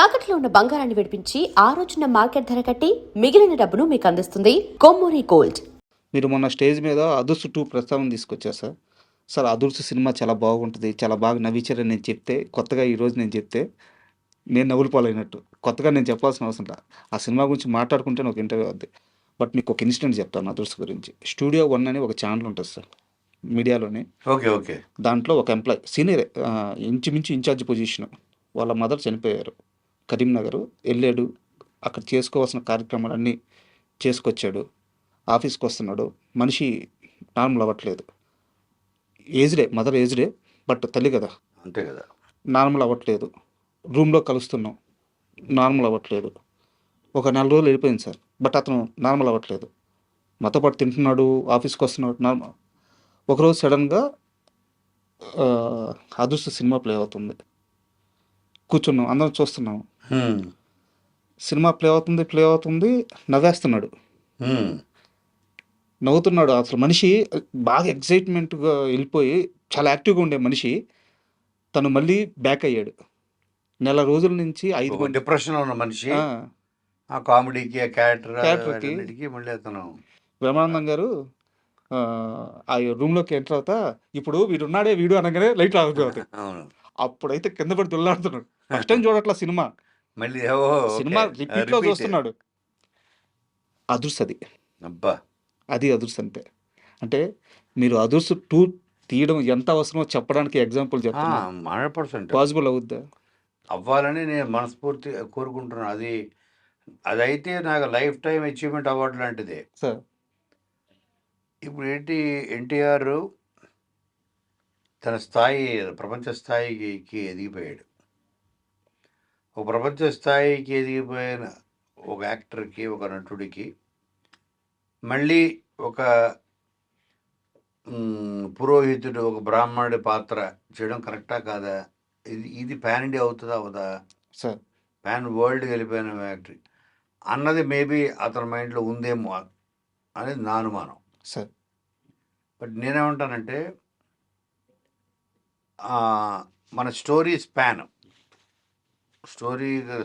తాకట్లో ఉన్న బంగారాన్ని విడిపించి ఆ రోజున మార్కెట్ ధర కట్టి మిగిలిన డబ్బును మీకు అందిస్తుంది కొమ్మూరి గోల్డ్. మీరు మొన్న స్టేజ్ మీద అదుర్స్ 2 ప్రస్తావన తీసుకొచ్చారు సార్. సార్ అదుర్స్ సినిమా చాలా బాగుంటుంది. చాలా బాగా నవ్వించారని నేను చెప్తే, కొత్తగా ఈరోజు నేను చెప్తే, నేను నవ్వుల పాలైనట్టు. కొత్తగా నేను చెప్పాల్సిన అవసరం లా. ఆ సినిమా గురించి మాట్లాడుకుంటేనే ఒక ఇంటర్వ్యూ అవుద్ది. బట్ మీకు ఒక ఇన్సిడెంట్ చెప్తాను అదుర్స్ గురించి. స్టూడియో 1 అని ఒక ఛానల్ ఉంటుంది సార్ మీడియాలోనే. ఓకే. దాంట్లో ఒక ఎంప్లాయ్ సీనియరే ఇంచుమించు ఇన్ఛార్జ్ పొజిషన్. వాళ్ళ మదర్ చనిపోయారు. కరీంనగర్ వెళ్ళాడు. అక్కడ చేసుకోవాల్సిన కార్యక్రమాలన్నీ చేసుకొచ్చాడు. ఆఫీస్కి వస్తున్నాడు. మనిషి నార్మల్ అవ్వట్లేదు. ఏజ్డే, మదర్ ఏజ్డే, బట్ తల్లి కదా, అంతే కదా. నార్మల్ అవ్వట్లేదు. రూమ్లో కలుస్తున్నాం, నార్మల్ అవ్వట్లేదు. ఒక 4 రోజులు వెళ్ళిపోయింది సార్. బట్ అతను నార్మల్ అవ్వట్లేదు. మాతో పాటు తింటున్నాడు, ఆఫీస్కి వస్తున్నాడు, నార్మల్. ఒకరోజు సడన్గా అదృష్ట సినిమా ప్లే అవుతుంది. కూర్చున్నాం, అందరం చూస్తున్నాం. సినిమా ప్లే అవుతుంది, నవ్వేస్తున్నాడు, నవ్వుతున్నాడు. అసలు మనిషి బాగా ఎగ్జైట్మెంట్గా వెళ్ళిపోయి చాలా యాక్టివ్గా ఉండే మనిషి తను మళ్ళీ బ్యాక్ అయ్యాడు. 4 రోజుల నుంచి 5 డిప్రెషన్లో ఉన్న మనిషి ఆ కామెడీకి, ఆ క్యారెక్టర్కి మళ్ళీ అతను బ్రహ్మానందం గారు ఆ రూమ్లోకి ఎంటర్ అవుతా, ఇప్పుడు వీడున్నాడే వీడు అనగానే లైట్ ఆగిపోతాయి. అవును, అప్పుడైతే కింద పడి దుల్లాడుతున్నాడు. ఫస్ట్ టైం చూడట్లా సినిమా. మళ్ళీ సినిమా రిపీట్లో చూస్తున్నాడు. అదుర్స్ అది. అబ్బా, అది అదుర్స్ అంటే. అంటే మీరు అదుర్స్ 2 తీయడం ఎంత అవసరమో చెప్పడానికి ఎగ్జాంపుల్ చెప్తున్నా. 100% పాసిబుల్ అవుద్దా? అవ్వాలని నేను మనస్ఫూర్తి కోరుకుంటున్నాను. అదైతే నాకు లైఫ్ టైం అచీవ్మెంట్ అవార్డు లాంటిదే సార్. ఇప్పుడు ఏంటి, ఎన్టీఆర్ తన స్థాయి ప్రపంచ స్థాయికి ఎదిగిపోయాడు. ఒక ప్రపంచ స్థాయికి ఎదిగిపోయిన ఒక యాక్టర్కి, ఒక నటుడికి మళ్ళీ ఒక పురోహితుడు, ఒక బ్రాహ్మణుడి పాత్ర చేయడం కరెక్టా కాదా? ఇది పాన్ ఇండియా అవుతుందా అవదా? సార్, పాన్ వరల్డ్కి వెళ్ళిపోయిన యాక్టర్ అన్నది మేబీ అతని మైండ్లో ఉందేమో అనేది నా అనుమానం సార్. బట్ నేనేమంటానంటే మన స్టోరీ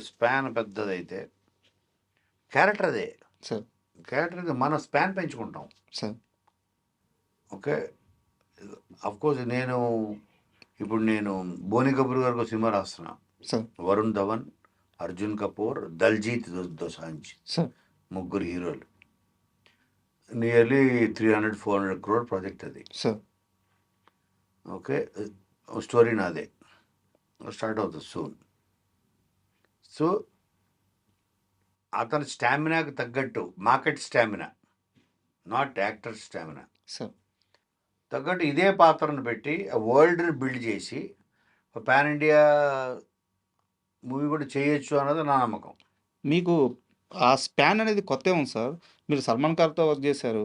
స్పాన్ పెద్దదైతే క్యారెక్టర్ అదే సార్. క్యారెక్టర్ అది మన స్పాన్ పెంచుకుంటాం సార్. ఓకే. అఫ్కోర్స్ ఇప్పుడు నేను బోని కపూర్ గారికి సినిమా రాస్తున్నా. సార్. వరుణ్ ధవన్, అర్జున్ కపూర్, దల్జీత్ దోసాంజ్, సార్. 3 హీరోలు. నియర్లీ 300-400 crore ప్రాజెక్ట్ అది. సార్. ఓకే. స్టోరీ నాదే, స్టార్ట్ అవుతుంది సూన్. సో అతని స్టామినాకి తగ్గట్టు, market stamina, not actor stamina sir. తగ్గట్టు ఇదే పాత్రను పెట్టి వరల్డ్ని బిల్డ్ చేసి పాన్ ఇండియా మూవీ కూడా చేయొచ్చు అన్నది నా నమ్మకం. మీకు ఆ స్పాన్ అనేది కొత్త ఉంది సార్. మీరు సల్మాన్ ఖాన్తో వర్క్ చేశారు.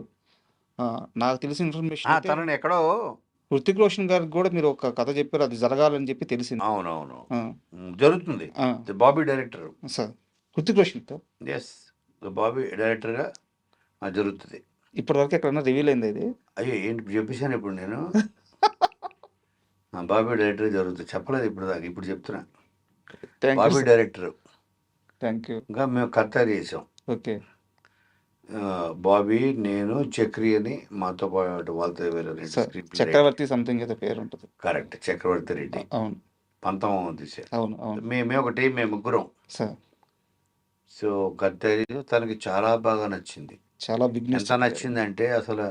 నాకు తెలిసిన ఇన్ఫర్మేషన్ తనని ఎక్కడో హృతిక్ రోషన్ గారికి కూడా మీరు ఒక కథ చెప్పారు, అది జరగాలని చెప్పి తెలిసింది. అవునవును, జరుగుతుంది. Bobby director sir. హృతిక్ రోషన్తో. ఎస్, బాబీ డైరెక్టర్గా జరుగుతుంది. ఇప్పటివరకు ఎక్కడన్నా రివీల్ అయింది ఇది? అయ్యో, ఏంటి చెప్పేశాను ఇప్పుడు నేను. బాబీ డైరెక్టర్ జరుగుతుంది, చెప్పలేదు ఇప్పుడు దాకా, ఇప్పుడు చెప్తున్నా. బాబీ డైరెక్టర్. Thank you. ఇంకా మేము కథ చేసాం. ఓకే. బాబీ, నేను, చక్రి అని మాతో పాటు వాళ్ళతో చక్రవర్తి సంథింగ్ ఏదో పేరు ఉంటుంది. కరెక్ట్, చక్రవర్తి రెడ్డి. అవును, పంతం తీసారు. అవును అవును. మేము ఒక టీం, మేము 3 సార్. సో కథ తనకి చాలా బాగా నచ్చింది. చాలా బిగ్నెస్. ఎంత నచ్చిందంటే అసలు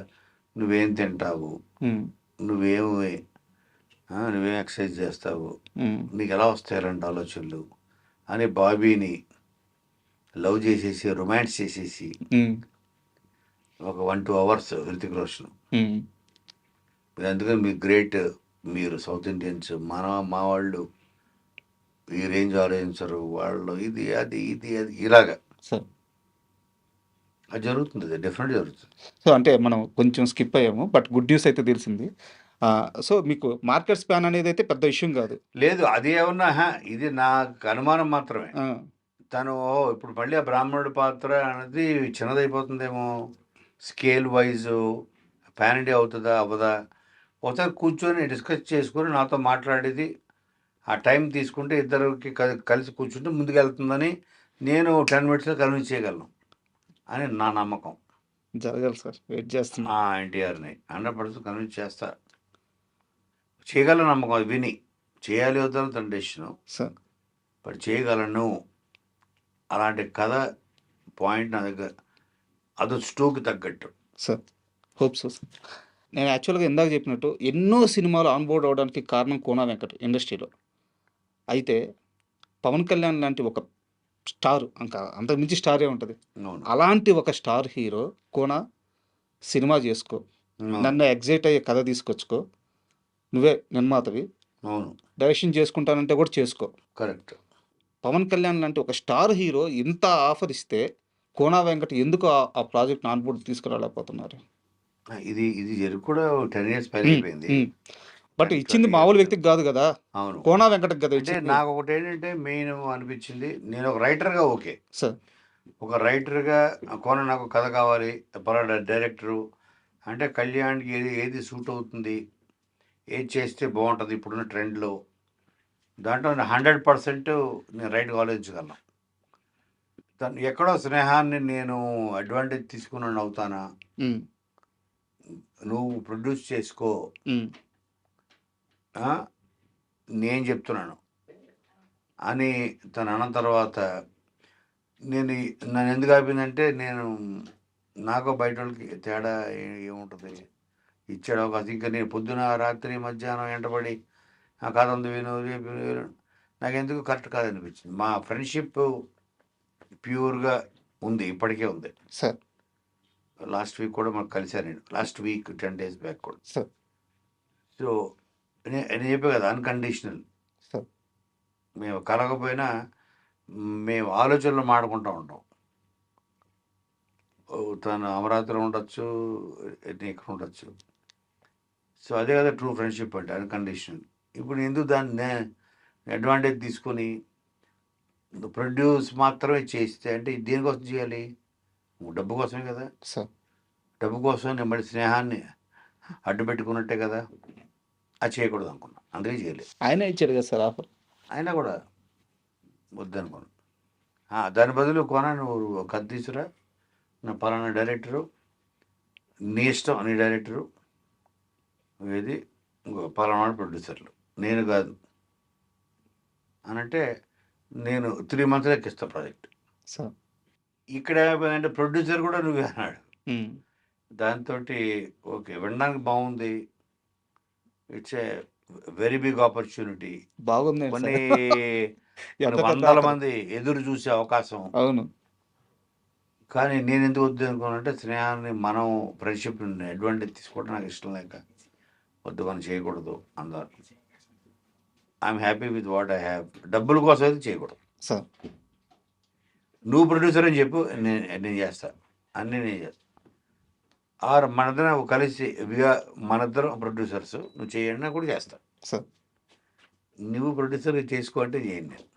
నువ్వేం తింటావు, నువ్వేం ఎక్సర్సైజ్ చేస్తావు, నీకు ఎలా వస్తాయి అలాంటి ఆలోచనలు అని బాబీని లవ్ చేసేసి, రొమాన్స్ చేసేసి ఒక 1-2 hours హృతిక్ రోషన్. అందుకని మీరు గ్రేట్, మీరు సౌత్ ఇండియన్స్, మా వాళ్ళు ఈ రేంజ్ ఆలోచించరు, వాళ్ళు ఇది అది ఇలాగా అది జరుగుతుంది. అది డెఫినెట్ జరుగుతుంది. సో అంటే మనం కొంచెం స్కిప్ అయ్యాము, బట్ గుడ్ న్యూస్ అయితే తెలిసింది. సో మీకు మార్కెట్ స్పాన్ అనేది అయితే పెద్ద విషయం కాదు. లేదు, అది ఏమన్నా ఇది నాకు అనుమానం మాత్రమే. తను ఇప్పుడు మళ్ళీ ఆ బ్రాహ్మణుడి పాత్ర అనేది చిన్నదైపోతుందేమో, స్కేల్ వైజు పాన్ ఇండియా అవుతుందా అవ్వదా, ఒకసారి కూర్చొని డిస్కస్ చేసుకొని నాతో మాట్లాడేది ఆ టైం తీసుకుంటే ఇద్దరికి కలిసి కూర్చుంటే ముందుకెళ్తుందని నేను 10 మినిట్స్లో కన్విన్స్ చేయగలను అని నా నమ్మకం. జరగాలి సార్, వెయిట్ చేస్తున్నా. ఎన్టీఆర్ని 100% కన్విన్స్ చేస్తా, చేయగల నమ్మకం. అది విని చేయాలి వద్దని తన డెసిషను, సార్ బట్ చేయగలను. అలాంటి కథ పాయింట్ నా దగ్గర, అది స్టోకి తగ్గట్టు. Sir hope so sir. నేను యాక్చువల్గా ఇందాక చెప్పినట్టు ఎన్నో సినిమాలు ఆన్బోర్డ్ అవడానికి కారణం కోనా వెంకట్ ఇండస్ట్రీలో. అయితే పవన్ కళ్యాణ్ లాంటి ఒక స్టార్, ఇంకా అంతకుమించి స్టారే ఉంటుంది, అవును, అలాంటి ఒక స్టార్ హీరో కోన సినిమా చేసుకో, అవును, నన్ను ఎగ్జైట్ అయ్యే కథ తీసుకొచ్చుకో, నువ్వే నిర్మాతవి, అవును, డైరెక్షన్ చేసుకుంటానంటే కూడా చేసుకో. కరెక్ట్. పవన్ కళ్యాణ్ లాంటి ఒక స్టార్ హీరో ఇంత ఆఫర్ ఇస్తే కోనా వెంకట్ ఎందుకు ఆ ప్రాజెక్ట్ ఆన్ బోర్డ్ తీసుకురాలేకపోతున్నారు? ఇది ఇది జరిగి కూడా 10 years పైన అయిపోయింది. బట్ ఇచ్చింది మామూలు వ్యక్తికి కాదు కదా, అవును, కోనా వెంకటకి కదా అంటే ఇచ్చింది. నాకు ఒకటి ఏంటంటే మెయిన్ అనిపించింది, నేను ఒక రైటర్గా ఓకే, సార్ ఒక రైటర్గా కోన నాకు కథ కావాలి, పలానా డైరెక్టరు అంటే కళ్యాణ్కి ఏది సూట్ అవుతుంది, ఏది చేస్తే బాగుంటుంది ఇప్పుడున్న ట్రెండ్లో, దాంట్లో 100% నేను రైట్గా ఆలోచించగలను. తను ఎక్కడో స్నేహాన్ని నేను అడ్వాంటేజ్ తీసుకున్నాను అవుతానా, ఉమ్, నువ్వు ప్రొడ్యూస్ చేసుకో, ఉమ్, ఆ, నేను చెప్తున్నాను అని తను అన్న తర్వాత నన్ను ఎందుకు ఆపిందంటే, నేను నాకు బయట వాళ్ళకి తేడా ఏముంటుంది, ఇచ్చాడు అవకాశం. ఇంకా నేను పొద్దున రాత్రి మధ్యాహ్నం వెంటబడి ఆ కథ ఉంది విను రేపు విను, నాకు ఎందుకు కరెక్ట్ కాదనిపించింది. మా ఫ్రెండ్షిప్ ప్యూర్గా ఉంది, ఇప్పటికే ఉంది. సార్ లాస్ట్ వీక్ కూడా మాకు కలిశాను నేను, లాస్ట్ వీక్ 10 days బ్యాక్ కూడా. సార్ సో నేను చెప్పే కదా, అన్కండిషనల్. సార్ మేము కలగపోయినా మేము ఆలోచనలు మాడుకుంటూ ఉంటాం. తను అమరావతిలో ఉండొచ్చు, ఇక్కడ ఉండొచ్చు. సో అదే కదా ట్రూ ఫ్రెండ్షిప్ అంటే, అన్కండిషనల్. ఇప్పుడు ఎందుకు దాన్ని అడ్వాంటేజ్ తీసుకొని ప్రొడ్యూస్ మాత్రమే చేస్తే, అంటే దేనికోసం చేయాలి? డబ్బు కోసమే కదా. సార్ డబ్బు కోసం నేను మళ్ళీ స్నేహాన్ని అడ్డు పెట్టుకున్నట్టే కదా. అది చేయకూడదు అనుకున్నా, అందుకే చేయలేదు. ఆయనే ఇచ్చాడు కదా సార్ ఆఫర్. అయినా కూడా వద్దనుకున్నాను. దాని బదులు కొనా నువ్వు కథ తీసురా, నా పలానా డైరెక్టరు, నీ ఇష్టం, నీ డైరెక్టరు ఏది, ఇంకో పలానా ప్రొడ్యూసర్లు, నేను కాదు అని అంటే నేను 3 months ఎక్కిస్తా ప్రాజెక్ట్. సార్ ఇక్కడ ఏమైందంటే ప్రొడ్యూసర్ కూడా నువ్వే అన్నాడు. ఉమ్, దాంతో ఓకే, వినడానికి బాగుంది, it's a very big opportunity. బాగుంది కొన్ని ఎంత పెద్ద వందల offer. మంది ఎదురు చూసే అవకాశం. అవును కానీ నేను ఎందుకు వద్దు అనుకున్నానంటే, స్నేహాన్ని మనం ఫ్రెండ్షిప్ అడ్వాంటేజ్ తీసుకోవడం నాకు ఇష్టం లేక వద్దు, మనం చేయకూడదు అందరు. I'm happy with what I have. డబ్బుల కోసం అయితే చేయకూడదు. సార్ నువ్వు ప్రొడ్యూసర్ అని చెప్పు, నేను చేస్తా, అన్నీ నేను చేస్తా. ఆర్ మనిద్దరం కలిసి మనిద్దరం ప్రొడ్యూసర్స్, నువ్వు చేయండి, నాకు కూడా చేస్తా. సార్ నువ్వు ప్రొడ్యూసర్ చేసుకో అంటే చేయండి నేను.